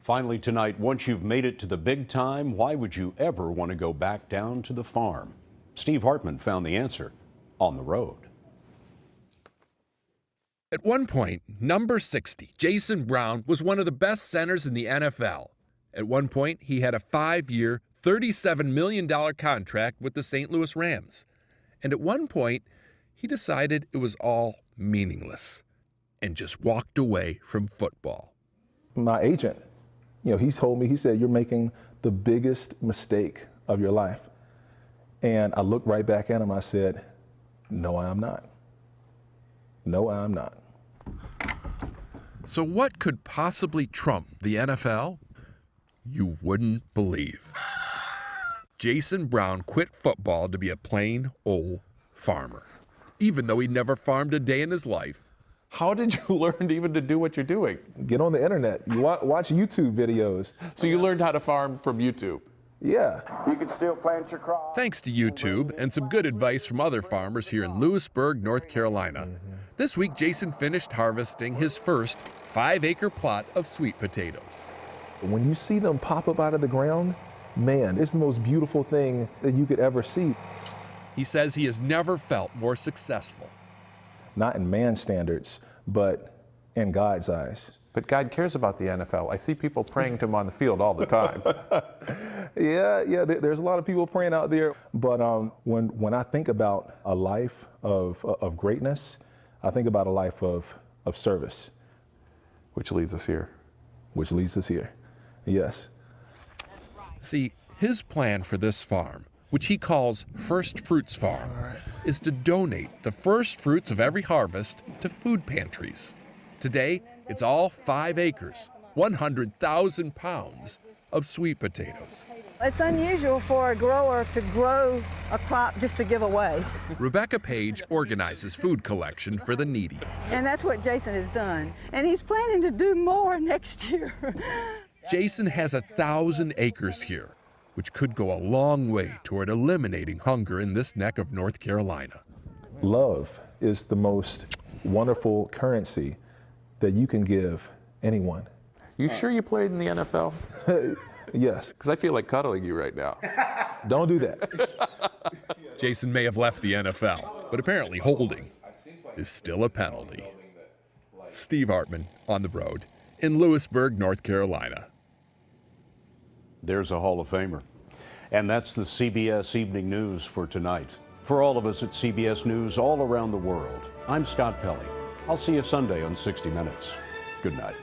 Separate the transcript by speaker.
Speaker 1: Finally tonight, once you've made it to the big time, why would you ever want to go back down to the farm? Steve Hartman found the answer on the road.
Speaker 2: At one point, number 60, Jason Brown, was one of the best centers in the NFL. At one point, he had a 5-year, $37 million contract with the St. Louis Rams. And at one point, he decided it was all meaningless and just walked away from football.
Speaker 3: My agent, he told me, he said, "You're making the biggest mistake of your life." And I looked right back at him. I said, "No, I am not. No, I am not."
Speaker 2: So what could possibly trump the NFL? You wouldn't believe. Jason Brown quit football to be a plain old farmer, even though he never farmed a day in his life.
Speaker 4: How did you learn even to do what you're doing?
Speaker 3: Get on the internet. You watch YouTube videos.
Speaker 4: So you learned how to farm from YouTube?
Speaker 3: Yeah.
Speaker 5: You can still plant your crops.
Speaker 2: Thanks to YouTube and some good advice from other farmers here in Lewisburg, North Carolina. This week, Jason finished harvesting his first 5-acre plot of sweet potatoes.
Speaker 3: When you see them pop up out of the ground, man, it's the most beautiful thing that you could ever see.
Speaker 2: He says he has never felt more successful.
Speaker 3: Not in man's standards, but in God's eyes.
Speaker 4: But God cares about the NFL. I see people praying to him on the field all the time.
Speaker 3: Yeah, there's a lot of people praying out there. But when I think about a life of greatness, I think about a life of service.
Speaker 4: Which leads us here.
Speaker 3: Which leads us here, yes.
Speaker 2: See, his plan for this farm, which he calls First Fruits Farm, is to donate the first fruits of every harvest to food pantries. Today, it's all 5 acres, 100,000 pounds of sweet potatoes.
Speaker 6: It's unusual for a grower to grow a crop just to give away.
Speaker 2: Rebecca Page organizes food collection for the needy.
Speaker 6: And that's what Jason has done. And he's planning to do more next year.
Speaker 2: Jason has 1,000 acres here, which could go a long way toward eliminating hunger in this neck of North Carolina.
Speaker 3: Love is the most wonderful currency that you can give anyone.
Speaker 4: You sure you played in the NFL?
Speaker 3: Yes.
Speaker 4: Because I feel like cuddling you right now.
Speaker 3: Don't do that.
Speaker 2: Jason may have left the NFL, but apparently holding is still a penalty. Steve Hartman on the road in Lewisburg, North Carolina.
Speaker 1: There's a Hall of Famer. And that's the CBS Evening News for tonight. For all of us at CBS News all around the world, I'm Scott Pelley. I'll see you Sunday on 60 Minutes. Good night.